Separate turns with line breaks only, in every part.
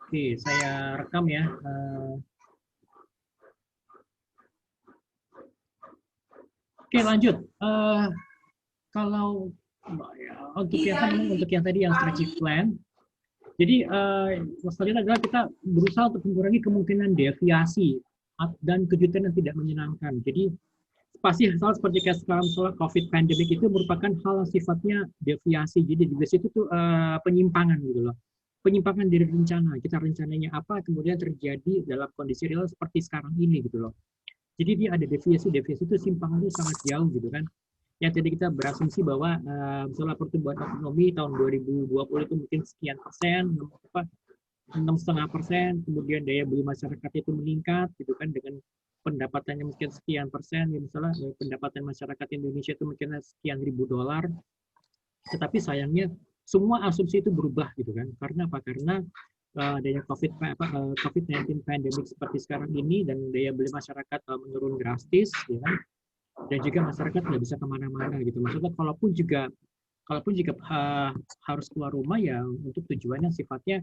Oke, saya rekam ya. Oke, lanjut. Kalau ya, untuk yang tadi yang strategic plan, jadi selanjutnya adalah kita berusaha untuk mengurangi kemungkinan deviasi dan kejutan yang tidak menyenangkan. Jadi pasti hal seperti kayak sekarang soal COVID pandemic itu merupakan hal yang sifatnya deviasi. Jadi deviasi itu tuh penyimpangan gitu loh. Penyimpangan dari rencana. Kita rencananya apa, kemudian terjadi dalam kondisi real seperti sekarang ini gitu loh. Jadi dia ada deviasi, deviasi itu simpangannya sangat jauh gitu kan. Yang tadi kita berasumsi bahwa misalnya pertumbuhan ekonomi tahun 2020 itu mungkin sekian persen, 6,5%, kemudian daya beli masyarakat itu meningkat gitu kan dengan pendapatannya mungkin sekian persen, ya misalnya pendapatan masyarakat Indonesia itu mungkin sekian ribu dolar, tetapi sayangnya semua asumsi itu berubah gitu kan. Karena apa? Karena adanya COVID-19 pandemic seperti sekarang ini dan daya beli masyarakat menurun drastis, ya kan? Dan juga masyarakat nggak bisa kemana-mana gitu. Maksudnya kalaupun jika harus keluar rumah ya untuk tujuan yang sifatnya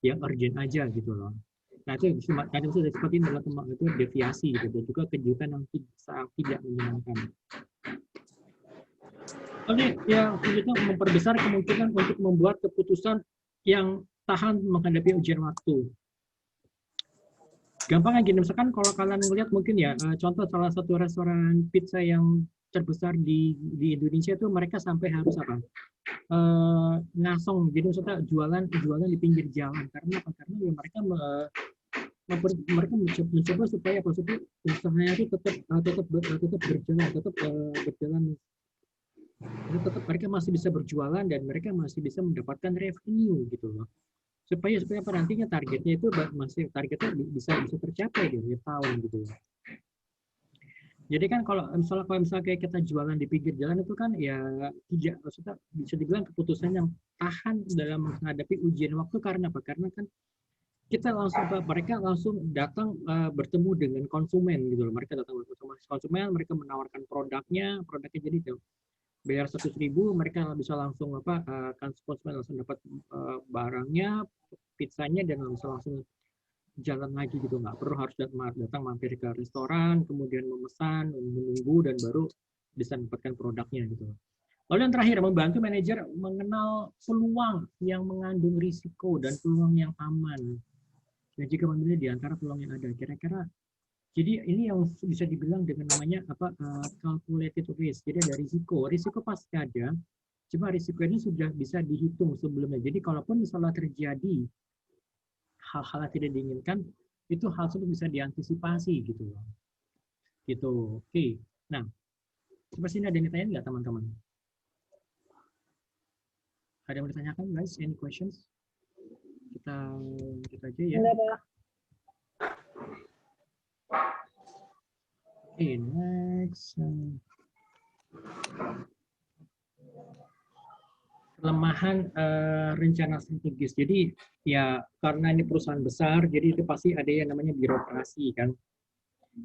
yang urgent aja gitu loh. Nah itu kadang itu seperti ini adalah itu deviasi gitu dan juga kejutan yang sangat tidak menyenangkan. Oke, yang itu memperbesar kemungkinan untuk membuat keputusan yang tahan menghadapi ujian waktu. Gampangnya gini, misalkan kalau kalian melihat mungkin ya, contoh salah satu restoran pizza yang terbesar di Indonesia itu mereka sampai harus apa? Ngasong, jadi maksudnya jualan di pinggir jalan. Karena apa? Karena ya mereka mencoba supaya apa? Supaya usahanya itu tetap berjalan, berjalan. Jadi tetap mereka masih bisa berjualan dan mereka masih bisa mendapatkan revenue gitu loh. Supaya apa nantinya targetnya itu masih targetnya bisa tercapai di akhir tahun gitu. Jadi kan kalau misalnya kayak kita jualan di pinggir jalan itu kan ya tidak, maksudnya bisa dibilang keputusan yang tahan dalam menghadapi ujian waktu. Karena apa? Karena kan kita mereka langsung datang bertemu dengan konsumen gitu loh. Mereka datang bertemu konsumen, mereka menawarkan produknya jadi bayar 100.000, mereka bisa langsung kan konsumen langsung dapat barangnya, pizzanya, dan langsung jalan lagi gitu, nggak perlu harus datang mampir ke restoran kemudian memesan menunggu dan baru bisa mendapatkan produknya gitu. Lalu yang terakhir, membantu manajer mengenal peluang yang mengandung risiko dan peluang yang aman dan jika memilih di antara peluang yang ada. Kira-kira jadi ini yang bisa dibilang dengan namanya calculated risk. Jadi ada risiko pasti ada, cuma risiko ini sudah bisa dihitung sebelumnya. Jadi kalaupun misalnya terjadi hal-hal yang tidak diinginkan, itu hal tersebut bisa diantisipasi gitu loh. Gitu. Oke. Nah, seperti ini ada yang ditanya nggak teman-teman? Ada yang mau ditanyakan guys? Any questions? Kita aja ya. Oke, next. Kelemahan rencana strategis. Jadi ya karena ini perusahaan besar, jadi itu pasti ada yang namanya birokrasi kan.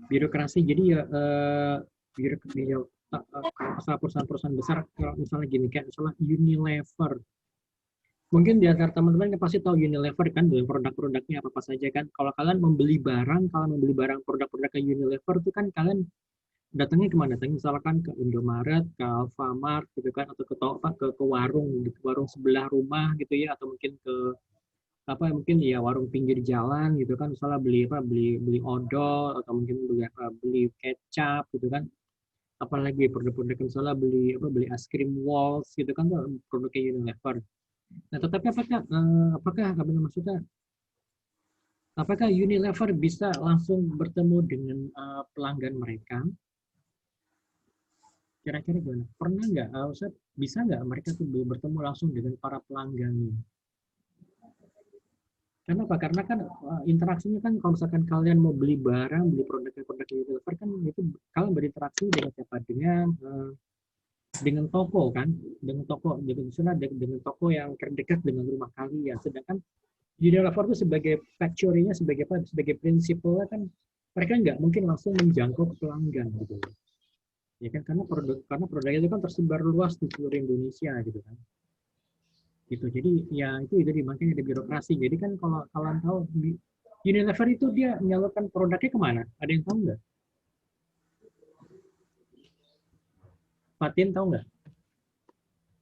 Birokrasi jadi ya kalau perusahaan-perusahaan besar, kalau misalnya gini kayak misalnya Unilever. Mungkin di antara teman-teman yang pasti tahu Unilever kan, dengan produk-produknya apa-apa saja kan. Kalau kalian membeli barang produk-produk ke Unilever itu kan kalian datangnya kemana? Datangnya misalkan ke Indomaret, ke Alfamart gitu kan, atau ke warung sebelah rumah gitu ya, atau mungkin ke mungkin ya warung pinggir jalan gitu kan, misalnya beli odol atau mungkin beli kecap gitu kan. Apalagi produk-produk misalnya beli es krim Walls gitu kan, produknya Unilever. Nah, tetapi apakah Unilever bisa langsung bertemu dengan pelanggan mereka? Kira-kira gimana? Pernah nggak, bisa nggak mereka tuh bertemu langsung dengan para pelanggannya? Kenapa? Karena kan interaksinya kan kalau misalkan kalian mau beli barang, beli produk Unilever kan itu kalian berinteraksi dengan siapa? Dengan toko kan, dengan toko yang terdekat dengan rumah kalian. Sedangkan Unilever itu sebagai factory-nya, sebagai prinsipalnya kan mereka nggak mungkin langsung menjangkau ke pelanggan gitu. Ya kan, karena produknya itu kan tersebar luas di seluruh Indonesia gitu kan. gitu. Jadi ya itu makanya ada birokrasi. Jadi kan kalau kalian tahu Unilever itu dia menyalurkan produknya kemana? Ada yang tahu nggak? Fatin tahu nggak?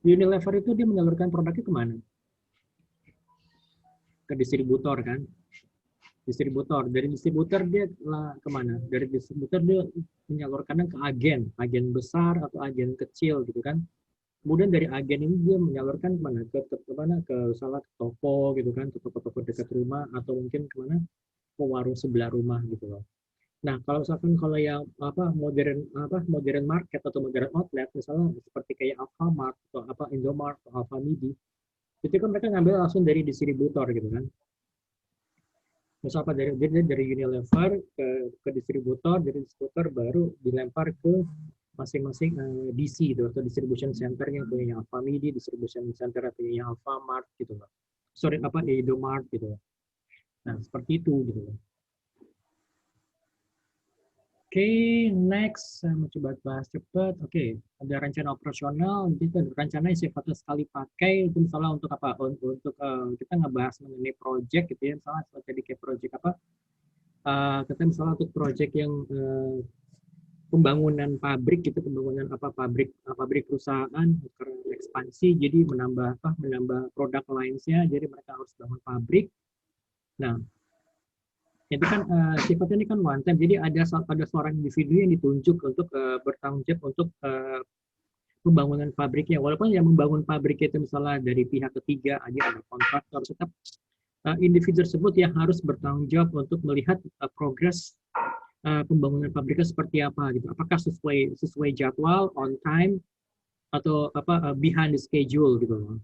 Unilever itu dia menyalurkan produknya kemana? Ke distributor kan? Distributor. Dari distributor dia kemana? Dari distributor dia menyalurkannya ke agen besar atau agen kecil gitu kan? Kemudian dari agen ini dia menyalurkan kemana? Ke mana? Ke salah toko gitu kan? Ke toko-toko dekat rumah atau mungkin kemana? Ke warung sebelah rumah gitu loh. Nah, kalau misalkan kalau yang modern market atau modern outlet misalnya seperti kayak Alfamart atau Indomart atau Alfamidi, itu kan mereka ngambil langsung dari distributor gitu kan. Misalkan dari Unilever ke distributor, dari distributor baru dilempar ke masing-masing DC itu atau distribution center yang punya Alfamidi, distribution center yang punya Alfamart gitu loh. Sorry, Indomart gitu loh. Nah, seperti itu gitu loh. Oke, next saya mau coba bahas cepat. Oke, ada rencana operasional, jadi rencana yang sifatnya sekali pakai, itu misalnya untuk apa? Untuk kita ngebahas mengenai project gitu ya, misalnya seperti kayak project apa? Kita misalnya untuk project yang pembangunan pabrik gitu, pembangunan pabrik perusahaan karena ekspansi, jadi menambah produk lainnya, jadi mereka harus bangun pabrik. Nah, itu kan sifatnya ini kan one time, jadi ada seorang individu yang ditunjuk untuk bertanggung jawab untuk pembangunan pabriknya. Walaupun yang membangun pabrik itu misalnya dari pihak ketiga aja ada kontraktor, tetap individu tersebut yang harus bertanggung jawab untuk melihat progres pembangunan pabriknya seperti apa gitu. Apakah sesuai jadwal, on time, atau behind the schedule gitu loh.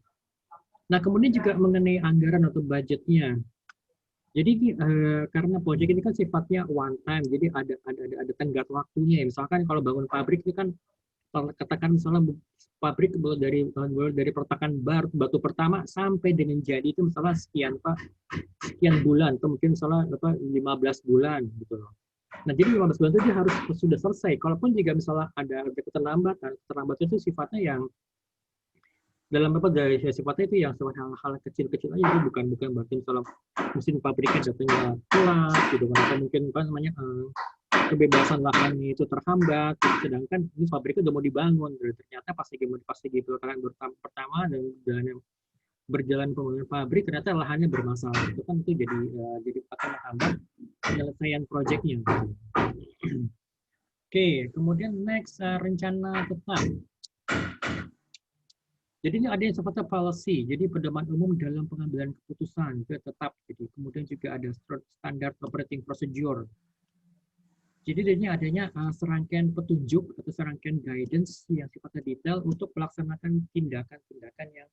Nah, kemudian juga mengenai anggaran atau budgetnya. Jadi karena proyek ini kan sifatnya one time, jadi ada tenggat waktunya. Misalkan kalau bangun pabrik itu kan katakan misalnya pabrik dari pertakan batu pertama sampai dengan jadi itu misalnya sekian bulan atau mungkin misalnya 15 bulan gitu loh. Nah, jadi 15 bulan itu dia harus sudah selesai. Kalaupun juga misalnya ada keterlambatan itu sifatnya yang dalam dari sifatnya itu yang hal-hal kecil-kecil aja, itu bukan berarti misalnya mesin pabriknya datanya telat gitu kan, atau mungkin kebebasan lahannya itu terhambat, sedangkan ini pabriknya udah mau dibangun, ternyata pas lagi pelataran pertama dan berjalan pembangunan pabrik ternyata lahannya bermasalah, itu kan itu jadi akan menghambat penyelesaian proyeknya. Oke, kemudian next rencana tetap. Jadi ini ada yang sifatnya policy, jadi pedoman umum dalam pengambilan keputusan itu tetap. Jadi kemudian juga ada standar operating procedure. Jadi ini adanya serangkaian petunjuk atau serangkaian guidance yang sifatnya detail untuk melaksanakan tindakan-tindakan yang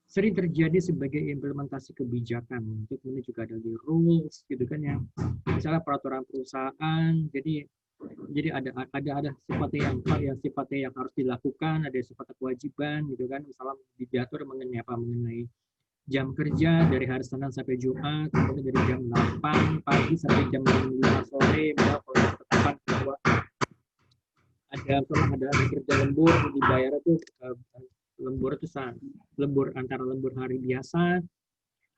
sering terjadi sebagai implementasi kebijakan. Untuk ini juga ada di rules, gitu kan ya. Misalnya peraturan perusahaan. Jadi ada sifatnya yang harus dilakukan, ada sifatnya kewajiban, gitu kan. Misalnya diatur mengenai jam kerja dari hari Senin sampai Jumat, kemudian dari jam 8 pagi sampai jam 5 sore, bahwa ada kerja lembur dibayar itu lembur antara lembur hari biasa,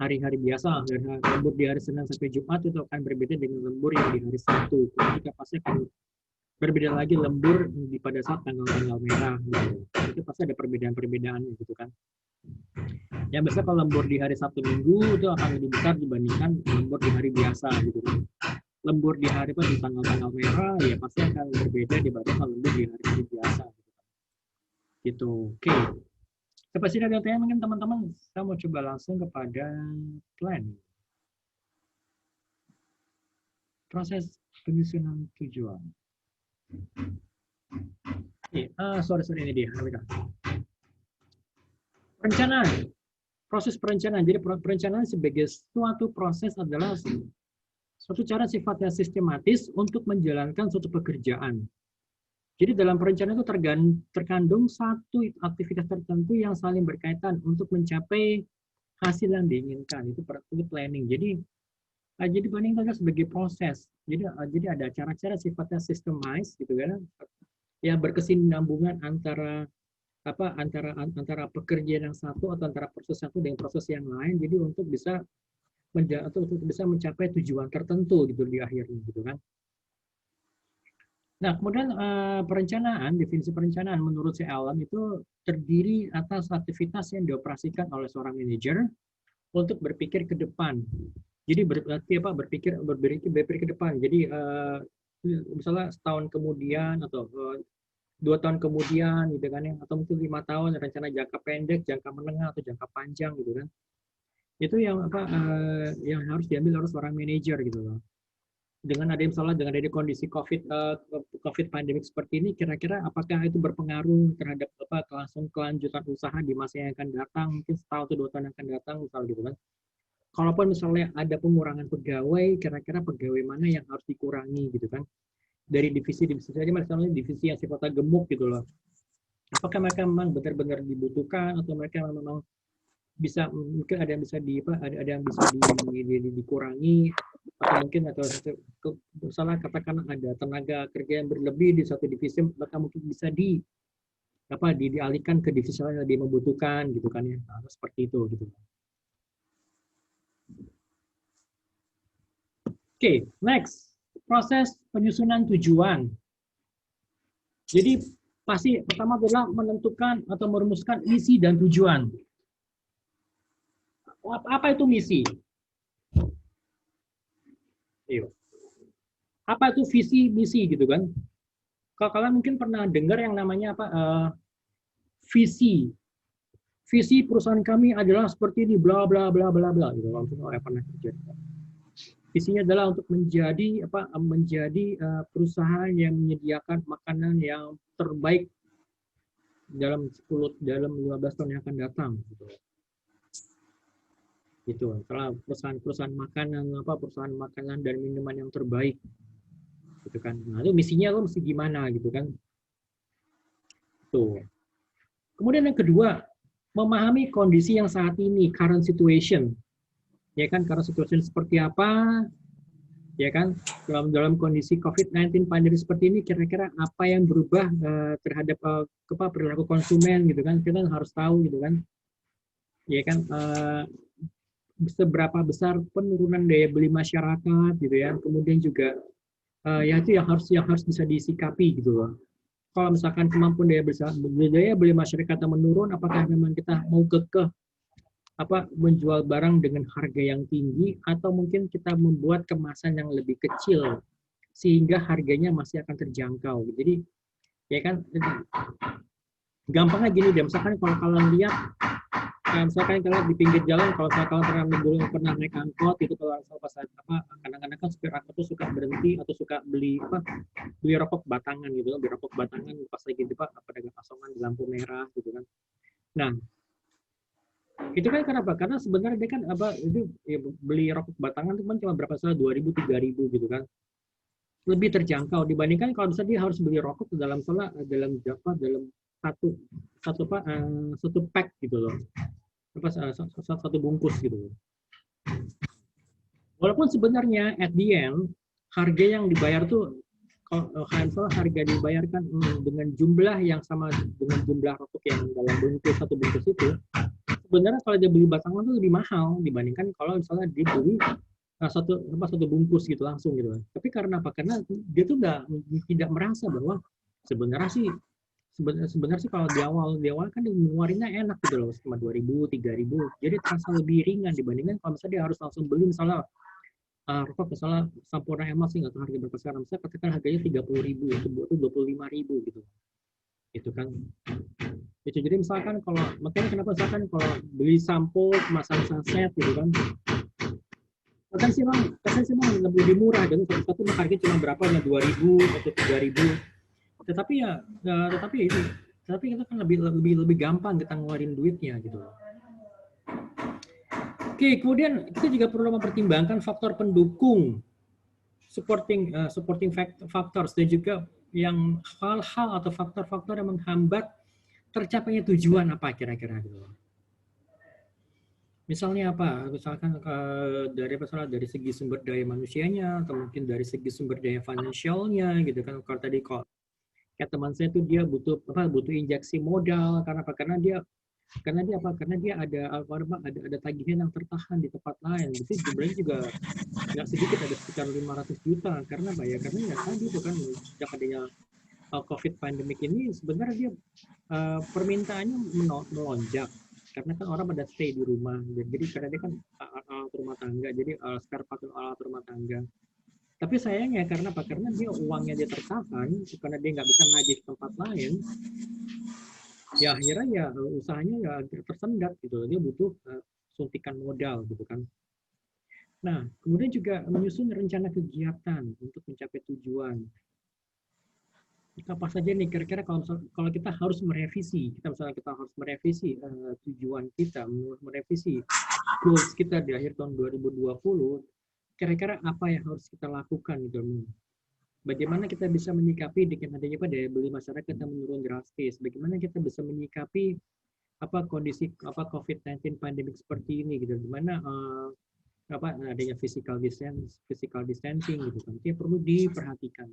hari-hari biasa, dan lembur di hari Senin sampai Jumat itu akan berbeda dengan lembur yang di hari Sabtu. Ketika pasti akan berbeda lagi lembur pada saat tanggal-tanggal merah gitu. Itu pasti ada perbedaan-perbedaan gitu kan. Ya biasanya kalau lembur di hari Sabtu Minggu itu akan lebih besar dibandingkan lembur di hari biasa gitu kan. Lembur di hari di tanggal-tanggal merah ya pasti akan berbeda dibandingkan lembur di hari biasa gitu. Oke. Seperti ada tanya mungkin teman-teman, saya mau coba langsung kepada plan. Proses penyusunan tujuan. Sorry ini dia. Perencanaan. Proses perencanaan. Jadi perencanaan sebagai suatu proses adalah suatu cara sifatnya sistematis untuk menjalankan suatu pekerjaan. Jadi dalam perencanaan itu terkandung satu aktivitas tertentu yang saling berkaitan untuk mencapai hasil yang diinginkan. Itu planning. Jadi planning itu sebagai proses. Jadi ada cara-cara sifatnya systemized gitu kan, yang berkesinambungan antara antara pekerjaan yang satu atau antara proses satu dengan proses yang lain, jadi untuk bisa mencapai tujuan tertentu gitu di akhirnya gitu kan. Nah, kemudian definisi perencanaan menurut si Allen itu terdiri atas aktivitas yang dioperasikan oleh seorang manajer untuk berpikir ke depan. Jadi berpikir ke depan. Jadi misalnya setahun kemudian atau 2 tahun kemudian gitu kan ya, atau mungkin 5 tahun, rencana jangka pendek, jangka menengah atau jangka panjang gitu kan. Itu yang harus diambil oleh seorang manajer gitu loh. Dengan adanya kondisi COVID pandemik seperti ini, kira-kira apakah itu berpengaruh terhadap kelanjutan usaha di masa yang akan datang, mungkin setahun atau 2 tahun yang akan datang, misalnya gitu kan. Kalaupun misalnya ada pengurangan pegawai, kira-kira pegawai mana yang harus dikurangi gitu kan. Dari divisi-divisi saja, misalnya divisi yang sifatnya gemuk gitu loh. Apakah mereka memang benar-benar dibutuhkan atau mereka memang mungkin ada yang bisa dikurangi, atau mungkin misalnya katakan ada tenaga kerja yang berlebih di satu divisi, maka mungkin bisa dialihkan ke divisi lain yang lebih membutuhkan gitu kan ya. Nah, seperti itu gitu. Oke, next, proses penyusunan tujuan. Jadi pasti pertama adalah menentukan atau merumuskan misi dan tujuan. Apa itu misi? Apa itu visi misi gitu kan? Kalau kalian mungkin pernah dengar yang namanya visi. Visi perusahaan kami adalah seperti ini, bla bla bla bla bla gitu. Langsung orang pernah kerja. Visinya adalah untuk menjadi perusahaan yang menyediakan makanan yang terbaik dalam 15 tahun yang akan datang gitu. Gitu. Kalau perusahaan makanan dan minuman yang terbaik gitu kan. Nah, itu misinya lo mesti gimana gitu kan. Tuh. Kemudian yang kedua, memahami kondisi yang saat ini, current situation. Ya kan, current situation seperti apa? Ya kan, dalam kondisi COVID-19 pandemi seperti ini, kira-kira apa yang berubah terhadap perilaku konsumen gitu kan? Kita harus tahu gitu kan. Ya kan, seberapa besar penurunan daya beli masyarakat gitu ya. Kemudian juga ya itu yang harus bisa disikapi gitu loh. Kalau misalkan kemampuan daya beli masyarakat menurun, apakah memang kita mau kekeh menjual barang dengan harga yang tinggi, atau mungkin kita membuat kemasan yang lebih kecil sehingga harganya masih akan terjangkau. Jadi ya kan, gampangnya gini deh, misalkan kalau kalian lihat, misalkan kalian di pinggir jalan, kalau kalian pernah naik angkot itu, kalau pas kadang-kadang kan supir angkot tuh suka berhenti atau suka beli rokok batangan gitu, beli rokok batangan pas lagi di pedagang asongan di lampu merah gitu kan. Nah, itu kan kenapa? Karena sebenarnya dia kan itu ya, beli rokok batangan itu kan cuma berapa, 2.000 3.000 gitu kan. Lebih terjangkau dibandingkan kalau misalnya dia harus beli rokok dalam satu pack gitu loh. Satu bungkus gitu loh. Walaupun sebenarnya at the end harga yang dibayar tuh harga dibayarkan dengan jumlah yang sama dengan jumlah rokok yang dalam satu bungkus itu, sebenarnya kalau dia beli batangan itu lebih mahal dibandingkan kalau misalnya dia beli satu bungkus gitu langsung gitu. Tapi karena apa? Karena dia tuh tidak merasa bahwa sebenarnya sih kalau di awal kan ngeluarinnya enak gitu loh, cuma 2.000 3.000, jadi terasa lebih ringan dibandingkan kalau misalnya dia harus langsung beli misalnya rokok misalnya Sampurna Emas sih nggak tahu harga berapa sekarang, misalnya katakan harganya 30.000 itu 25.000 gitu. Itu kan. Itu jadi misalkan makanya kenapa misalkan kalau beli sampo kemasan saset gitu kan, kan sih memang lebih murah dan satu harganya cuma berapa ya, 2.000 atau 3.000. Tetapi kita kan lebih gampang kita ngeluarin duitnya gitu. Oke, kemudian kita juga perlu mempertimbangkan faktor pendukung, supporting factors, dan juga yang hal-hal atau faktor-faktor yang menghambat tercapainya tujuan apa kira-kira gitu. Misalnya apa? Misalkan dari segi sumber daya manusianya, atau mungkin dari segi sumber daya finansialnya gitu kan. Kalau tadi kayak teman saya tuh dia butuh injeksi modal karena apa? Karena dia ada tagihan yang tertahan di tempat lain. Itu jumlahnya juga nggak sedikit, ada sekitar 500 juta. Karena apa ya? Karena ya tadi itu kan sejak adanya COVID pandemic ini sebenarnya dia permintaannya melonjak karena kan orang pada stay di rumah. Jadi karena dia kan alat rumah tangga, jadi spare part alat rumah tangga. Tapi sayangnya karena apa? Karena dia uangnya dia tertahan, karena dia nggak bisa nagih ke tempat lain, ya akhirnya ya usahanya ya tersendat gitu. Dia butuh suntikan modal gitu kan. Nah, kemudian juga menyusun rencana kegiatan untuk mencapai tujuan. Apa saja nih kira-kira kalau kita harus merevisi, kita harus merevisi tujuan kita, merevisi goals kita di akhir tahun 2020, kira-kira apa yang harus kita lakukan gitu. Bagaimana kita bisa menyikapi dengan adanya daya beli masyarakat yang menurun drastis? Bagaimana kita bisa menyikapi kondisi COVID-19 pandemic seperti ini gitu? Dimana adanya physical distancing gitu kan? Itu perlu diperhatikan.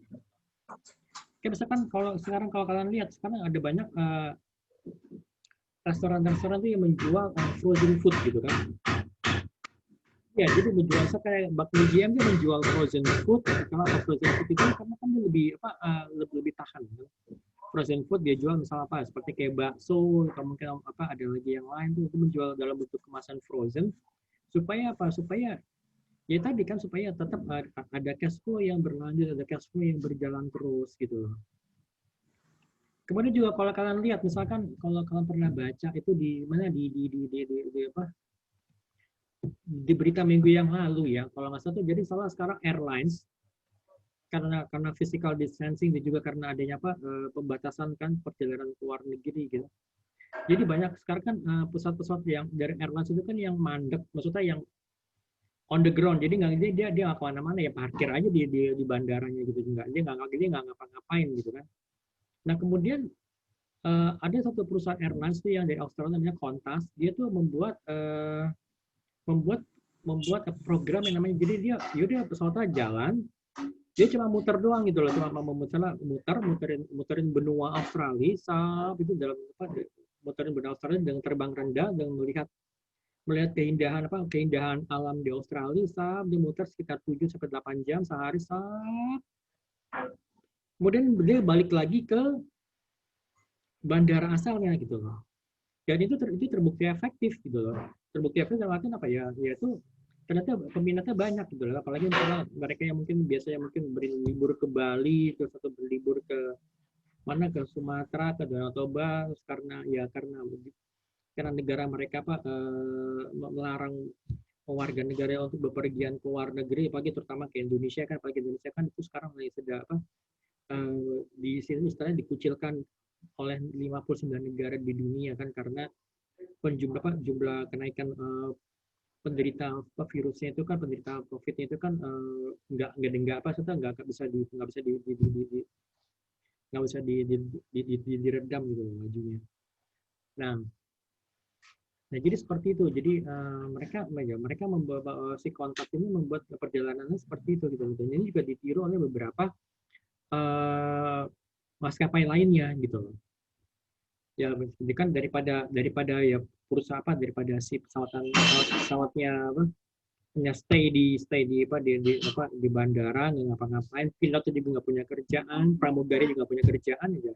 Kayak misalkan kalau kalian lihat sekarang ada banyak restoran-restoran tuh yang menjual frozen food gitu kan? Ya, jadi menjual kayak bakmi GM dia menjual frozen food. Kalau frozen food itu karena kan dia lebih tahan. Frozen food dia jual misalnya seperti kayak bakso atau mungkin ada lagi yang lain tuh itu menjual dalam bentuk kemasan frozen supaya ya tadi kan supaya tetap ada cash flow yang berlanjut, ada cash flow yang berjalan terus gitu. Kemudian juga kalau kalian lihat misalkan kalau kalian pernah baca itu di mana di berita minggu yang lalu ya, kalau nggak salah tuh jadi sekarang airlines karena physical distancing dan juga karena adanya pembatasan kan perjalanan ke luar negeri gitu. Jadi banyak sekarang kan pesawat-pesawat yang dari airlines itu kan yang mandek, maksudnya yang on the ground. Jadi dia nggak kemana-mana ya, parkir aja di bandaranya gitu, dia nggak ngapa-ngapain gitu kan. Nah kemudian ada satu perusahaan airlines tuh yang dari Australia namanya Qantas, dia tuh membuat program yang namanya, jadi dia yaudah pesawatnya jalan, dia cuma muter doang gitu loh, cuma muterin benua Australia, itu dalam muterin benua Australia dengan terbang rendah dan melihat keindahan alam di Australia, dia muter sekitar 7 sampai 8 jam sehari, kemudian dia balik lagi ke bandara asalnya gitu loh. Dan itu terbukti efektif gitu loh. Terbukti efektif dalam artian apa ya? Yaitu ternyata peminatnya banyak gitu loh. Apalagi misalnya mereka yang mungkin biasanya berlibur ke Bali terus atau berlibur ke ke Sumatera, ke Danau Toba, karena negara mereka melarang warga negara untuk bepergian ke luar negeri, apalagi terutama ke Indonesia kan, itu sekarang lagi sedang di sini istilahnya dikucilkan oleh 59 negara di dunia kan, karena jumlah kenaikan penderita virusnya itu kan, penderita COVID-nya itu kan nggak bisa diredam gitu lajunya. Nah, jadi seperti itu. Jadi mereka membawa si kontak ini membuat perjalanannya seperti itu gitu. Dan ini juga ditiru oleh beberapa maskapai lainnya gitu. Ya, jadi kan daripada ya perusahaan daripada si pesawatnya hanya stay di bandara, nggak ngapa-ngapain, pilotnya juga nggak punya kerjaan, pramugari juga nggak punya kerjaan, ya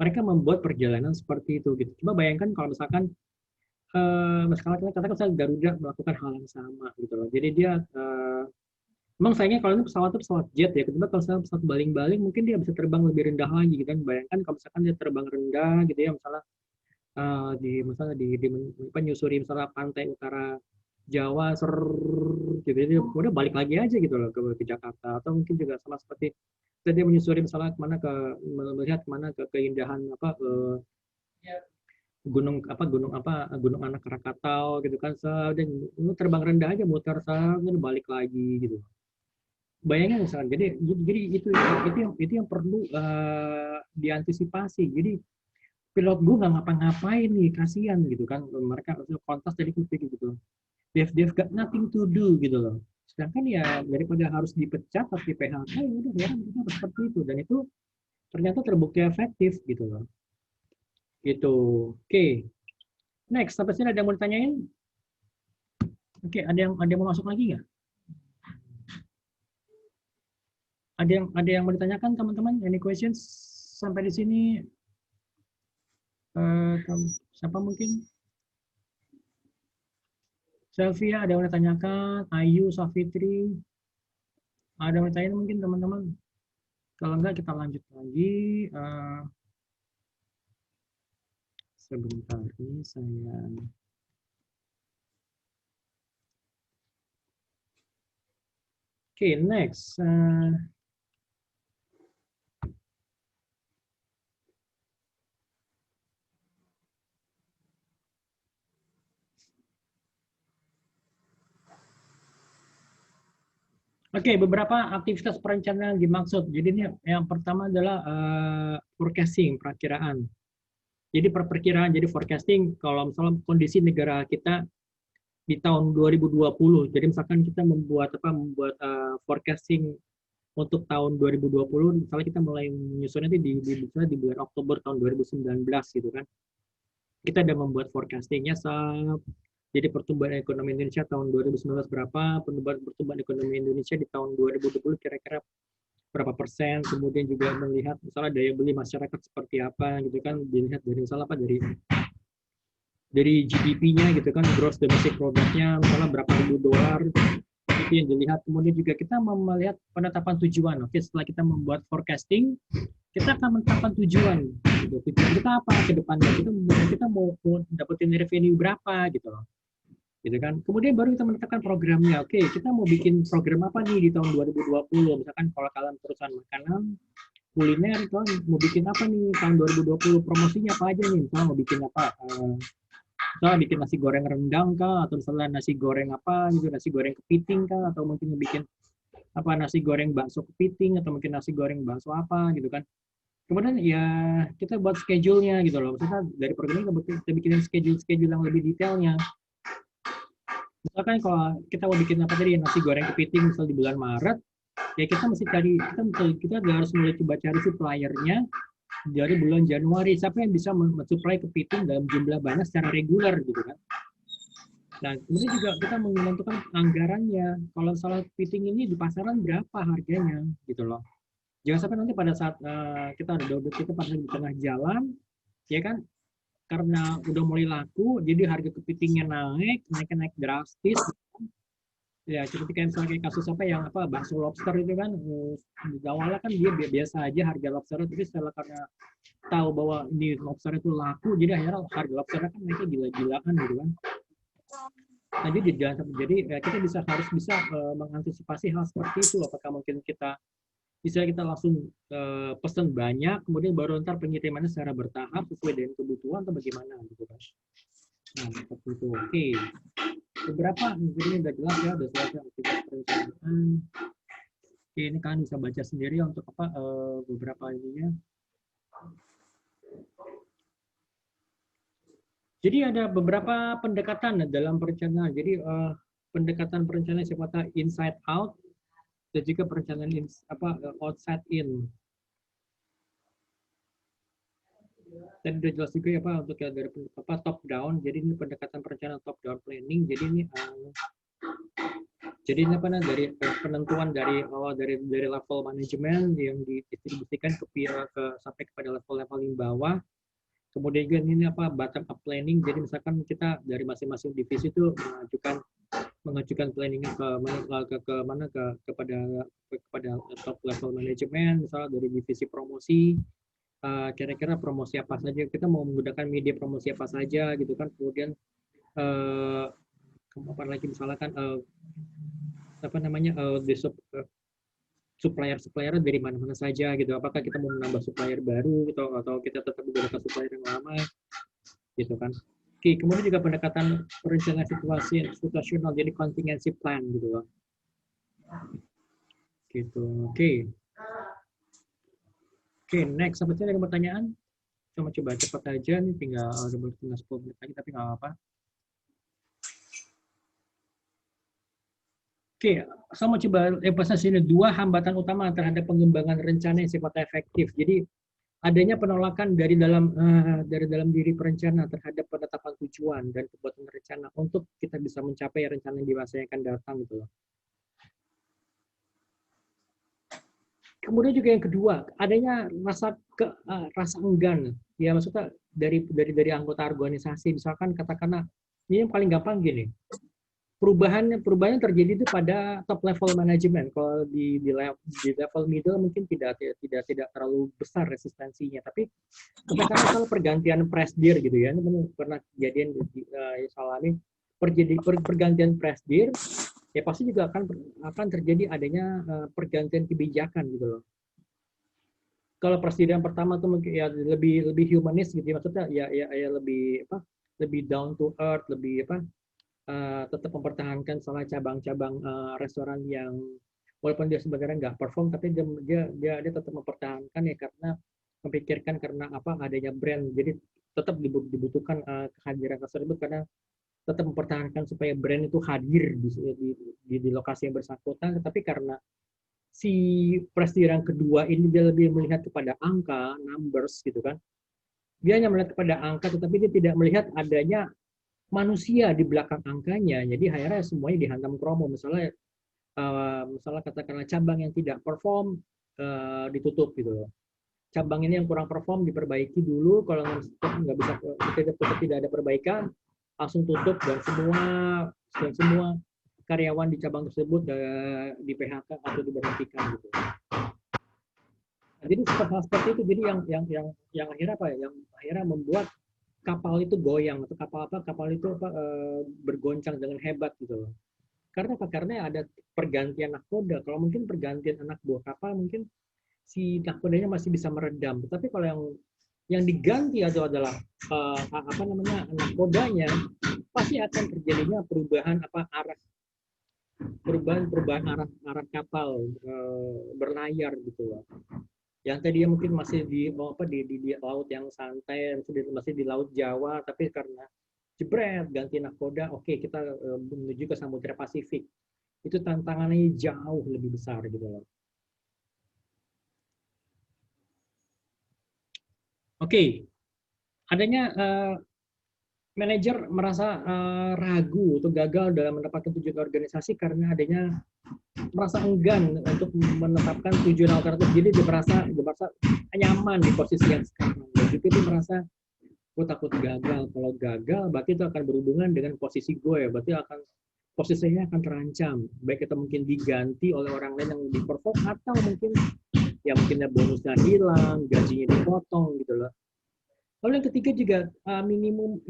mereka membuat perjalanan seperti itu gitu. Coba bayangkan kalau misalkan katakan Garuda melakukan hal yang sama gitu loh. Jadi dia memang sayangnya kalau ini pesawat jet ya, kedua kalau pesawat baling-baling mungkin dia bisa terbang lebih rendah lagi gitu kan. Bayangkan kalau misalkan dia terbang rendah gitu ya, misalnya menyusuri misalnya pantai utara Jawa gitu, jadi udah balik lagi aja gitu loh ke Jakarta, atau mungkin juga sama seperti dia menyusuri misalnya melihat kemana ke keindahan gunung anak Krakatau gitu kan, dan terbang rendah aja muter balik lagi gitu. Bayangin misalnya, jadi itu yang perlu diantisipasi. Jadi pilot gue nggak ngapa-ngapain nih, kasihan gitu kan, mereka kontas tadi gitu, they've got nothing to do gitu loh. Sedangkan ya daripada harus dipecat atau di PHK, ya udah mereka seperti itu. Dan itu ternyata terbukti efektif gitu loh. Gitu. Oke. Next, sampai sini ada yang mau ditanyain? Oke, ada yang mau masuk lagi nggak? Ada yang mau ditanyakan teman-teman? Any questions sampai di sini? Siapa mungkin? Selvia, ada yang mau ditanyakan? Ayu, Safitri, ada yang mau ditanyain mungkin teman-teman? Kalau enggak kita lanjut lagi. Sebentar ini saya. Oke, next. Oke, beberapa aktivitas perencanaan dimaksud. Jadi ini yang pertama adalah forecasting, perakiraan. Jadi perkiraan, jadi forecasting kalau misalnya kondisi negara kita di tahun 2020. Jadi misalkan kita membuat forecasting untuk tahun 2020, misalnya kita mulai menyusunnya di bulan Oktober tahun 2019 gitu kan. Kita udah membuat forecastingnya, jadi pertumbuhan ekonomi Indonesia tahun 2019 berapa, pertumbuhan ekonomi Indonesia di tahun 2020 kira-kira berapa persen, kemudian juga melihat misalnya daya beli masyarakat seperti apa gitu kan, dilihat dari misalnya apa dari GDP-nya gitu kan, gross domestic product-nya misalnya berapa ribu dolar, itu yang dilihat. Kemudian juga kita melihat penetapan tujuan. Oke, setelah kita membuat forecasting, kita akan menetapkan tujuan. Gitu. Tujuan kita apa ke depannya? Kita mau dapetin revenue berapa gitu loh. Gitu kan. Kemudian baru kita menetapkan programnya. Oke, kita mau bikin program apa nih di tahun 2020? Misalkan kalau kalian perusahaan makanan, kuliner, kalian mau bikin apa nih tahun 2020? Promosinya apa aja nih? Misalnya mau bikin apa? Misalnya bikin nasi goreng rendang kah? Atau misalnya nasi goreng apa gitu, nasi goreng kepiting kah? Atau mungkin bikin apa nasi goreng bakso kepiting, atau mungkin nasi goreng bakso apa gitu kan. Kemudian ya kita buat schedule-nya gitu loh. Maksudnya dari program ini kita bikin schedule yang lebih detailnya. Misalkan kalau kita mau bikin apa tadi nasi goreng kepiting misal di bulan Maret, ya kita mesti cari, kita harus mulai coba cari suppliernya dari bulan Januari. Siapa yang bisa mensuplai kepiting dalam jumlah banyak secara reguler gitu kan. Nah, kemudian juga kita menentukan anggarannya. Kalau salah kepiting ini di pasaran berapa harganya gitu loh. Jangan sampai nanti pada saat kita pada di tengah jalan, ya kan, karena udah mulai laku, jadi harga kepitingnya naik drastis. Ya, seperti kayak misalnya kayak kasus apa yang apa bakso lobster itu kan, di awalnya kan dia biasa aja harga lobster, tapi setelah karena tahu bahwa ini lobster itu laku, jadi akhirnya harga lobster kan naiknya gila-gilaan gitu kan. Nah, jadi kita harus bisa mengantisipasi hal seperti itu. Apakah mungkin kita langsung pesan banyak, kemudian baru ntar pengirimannya secara bertahap sesuai dengan kebutuhan atau bagaimana gitu kan. Nah, seperti itu. Oke. Beberapa ini udah jelas ya, udah selesai aktivitas perencanaan. Oke, ini kalian bisa baca sendiri untuk apa beberapa ininya. Jadi ada beberapa pendekatan dalam perencanaan. Jadi pendekatan perencanaan sifatnya inside out dan juga perencanaan outside in. Dan udah jelas juga ya Pak untuk ya dari top down. Jadi ini pendekatan perencanaan top down planning. Jadi ini apa dari penentuan dari awal dari level manajemen yang didistribusikan sampai kepada level-level yang bawah. Kemudian juga ini apa bottom up planning. Jadi misalkan kita dari masing-masing divisi itu mengajukan planningnya kepada top level manajemen, misalnya dari divisi promosi, kira-kira promosi apa saja kita mau menggunakan media promosi apa saja gitu kan. Kemudian apa lagi misalkan supplier dari mana-mana saja gitu. Apakah kita mau menambah supplier baru gitu, atau kita tetap menggunakan supplier yang lama gitu kan. Oke, kemudian juga pendekatan perencanaan situasional, jadi contingency plan gitu loh. Gitu. Oke. Oke, next. Sampai sini ada pertanyaan? Coba cepat aja nih, tinggal 10 menit lagi, tapi nggak apa-apa. Oke, saya mau coba emphasize ini 2 hambatan utama terhadap pengembangan rencana yang sifatnya efektif. Jadi adanya penolakan dari dalam diri perencana terhadap penetapan tujuan dan pembuatan rencana untuk kita bisa mencapai rencana yang di masa yang akan datang gitu loh. Kemudian juga yang kedua, adanya rasa enggan. Ya maksudnya dari anggota organisasi, misalkan katakanlah ini yang paling gampang gini. Perubahan terjadi itu pada top level manajemen. Kalau di level middle mungkin tidak terlalu besar resistensinya, tapi katakanlah kalau pergantian presidir gitu ya, ini pernah kejadian alami pergantian presidir, ya pasti juga akan terjadi adanya pergantian kebijakan gitu loh. Kalau presiden pertama tuh mungkin ya lebih humanis gitu ya, maksudnya ya lebih down to earth, lebih tetap mempertahankan salah cabang-cabang restoran yang walaupun dia sebenarnya nggak perform, tapi dia tetap mempertahankan ya karena memikirkan karena adanya brand, jadi tetap dibutuhkan kehadiran tersebut karena tetap mempertahankan supaya brand itu hadir di lokasi yang bersangkutan. Tetapi karena si presiden yang kedua ini dia lebih melihat kepada angka, numbers gitu kan, dia hanya melihat kepada angka tetapi dia tidak melihat adanya manusia di belakang angkanya. Jadi akhirnya semuanya dihantam kromo. Misalnya katakanlah cabang yang tidak perform ditutup gitu. Cabang ini yang kurang perform diperbaiki dulu. Kalau nggak bisa tidak ada perbaikan, langsung tutup dan semua karyawan di cabang tersebut di PHK atau diberhentikan gitu. Nah, jadi seperti itu. Jadi yang akhirnya Yang akhirnya membuat kapal itu goyang atau kapal itu bergoncang dengan hebat gitu loh. Karena apa? Karena ada pergantian nahkoda. Kalau mungkin pergantian anak buah kapal mungkin si nahkodanya masih bisa meredam. Tapi kalau yang diganti adalah nahkodanya, pasti akan terjadinya perubahan arah kapal berlayar gitu loh. Yang tadinya mungkin masih di laut yang santai, masih di laut Jawa, tapi karena jebret ganti nahkoda, oke kita menuju ke Samudra Pasifik. Itu tantangannya jauh lebih besar gitu loh. Oke, adanya manajer merasa ragu atau gagal dalam mendapatkan tujuan organisasi karena adanya merasa enggan untuk menetapkan tujuan alternatif. Jadi dia merasa nyaman di posisi yang sekarang. Dan juga dia merasa gue takut gagal. Kalau gagal, berarti itu akan berhubungan dengan posisi gue. Berarti posisinya akan terancam. Baik itu mungkin diganti oleh orang lain yang lebih perform, atau mungkin bonusnya hilang, gajinya dipotong gitu loh. Lalu yang ketiga juga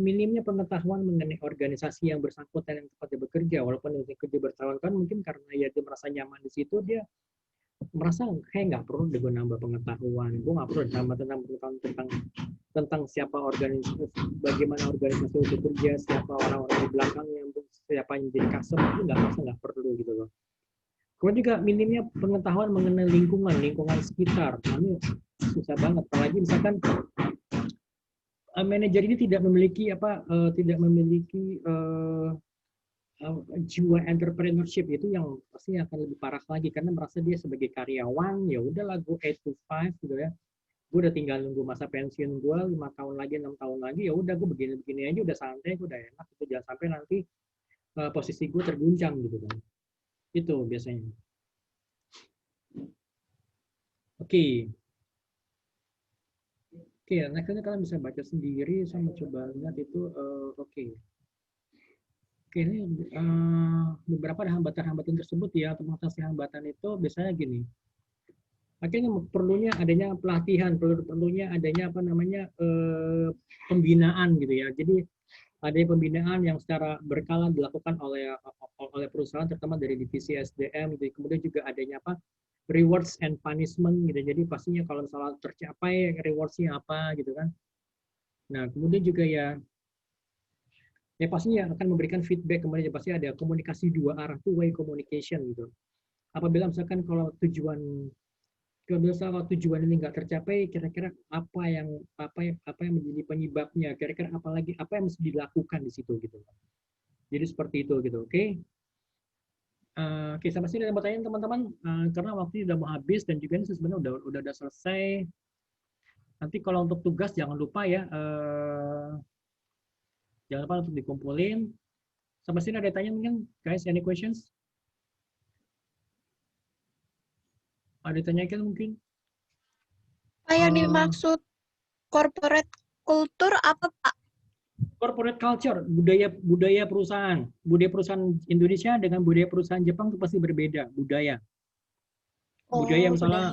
minimnya pengetahuan mengenai organisasi yang bersangkutan yang tempatnya bekerja. Walaupun yang kerja bertahun-tahun, mungkin karena dia merasa nyaman di situ, dia merasa kayak nggak perlu gue nambah pengetahuan. Gue nggak perlu nambah tentang siapa organisasi, bagaimana organisasi itu bekerja, siapa orang-orang di belakangnya, siapa yang jadi customer, itu nggak perlu gitu loh. Kemudian juga minimnya pengetahuan mengenai lingkungan sekitar. Nah, ini susah banget. Apalagi misalkan manajer ini tidak memiliki jiwa entrepreneurship, itu yang pasti akan lebih parah lagi karena merasa dia sebagai karyawan ya udahlah gue 8 to 5 gitu ya, gue udah tinggal nunggu masa pensiun gue 5 tahun lagi 6 tahun lagi, ya udah gue begini aja udah santai, gue udah enak gitu. Jangan sampai nanti posisi gue terguncang gitu kan. Itu biasanya. Oke. Oke, nextnya kalian bisa baca sendiri, saya mau coba lihat itu. Oke. Oke, ini beberapa hambatan-hambatan tersebut ya, untuk mengatasi hambatan itu biasanya gini. Akhirnya perlunya adanya pelatihan, perlunya adanya pembinaan gitu ya. Jadi ada pembinaan yang secara berkala dilakukan oleh perusahaan, terutama dari divisi SDM gitu. Kemudian juga adanya rewards and punishment gitu. Jadi pastinya kalau misalnya tercapai rewards-nya apa gitu kan. Nah, kemudian juga ya pastinya akan memberikan feedback, kemudian pasti ada komunikasi dua arah, two-way communication gitu. Apabila misalkan kalau tujuan ini nggak tercapai, kira-kira apa yang menjadi penyebabnya, kira-kira apa yang mesti dilakukan di situ gitu. Jadi seperti itu gitu, oke? Oke, sampai sini ada pertanyaan teman-teman, karena waktunya udah mau habis dan juga ini sebenarnya udah selesai. Nanti kalau untuk tugas jangan lupa ya, jangan lupa untuk dikumpulin. Sampai sini ada tanya mungkin, guys, any questions? Ada ditanyakan mungkin?
Pak, yang
Eh,
dimaksud corporate culture apa, Pak?
Corporate culture, budaya perusahaan Indonesia dengan budaya perusahaan Jepang itu pasti berbeda budaya. Budaya
Oh,
misalnya,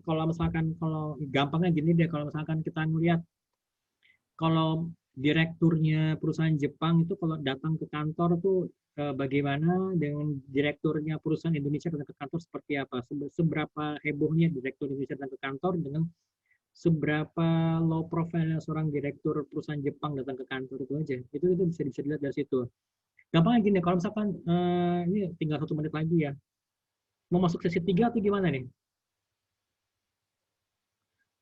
budaya.
kalau gampangnya gini deh, kalau misalkan kita ngelihat, kalau direkturnya perusahaan Jepang itu kalau datang ke kantor tuh, bagaimana dengan direkturnya perusahaan Indonesia datang ke kantor seperti apa? Seberapa hebohnya direktur Indonesia datang ke kantor dengan seberapa low profile seorang direktur perusahaan Jepang datang ke kantor itu aja. Itu bisa dilihat dari situ. Gampangnya gini, kalau misalkan, ini tinggal 1 menit lagi ya. Mau masuk sesi 3 atau gimana nih?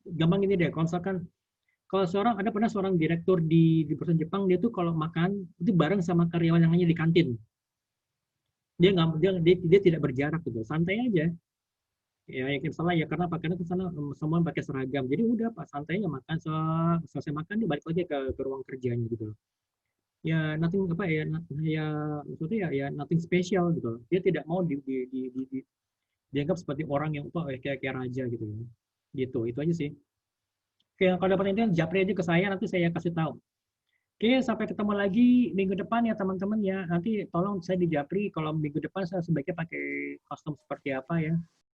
Gampang gini deh, kalau misalkan kalau ada pernah seorang direktur di perusahaan Jepang, dia tuh kalau makan itu bareng sama karyawan yang hanya di kantin. Dia nggak dia tidak berjarak gitu, santai aja. Ya yakin salah ya, karena apa? Karena ke sana semua pakai seragam. Jadi udah Pak, santai aja makan, selesai makan dia balik lagi ke ruang kerjanya gitu loh. Ya nothing apa ya, ya maksudnya ya nothing special gitu loh. Dia tidak mau dianggap seperti orang yang kayak raja gitu ya. Gitu, itu aja sih. Oke, kalau dapat intinya japri aja ke saya, nanti saya kasih tahu. Oke, sampai ketemu lagi minggu depan ya teman-teman ya. Nanti tolong saya di japri kalau minggu depan saya sebaiknya pakai kostum seperti apa ya.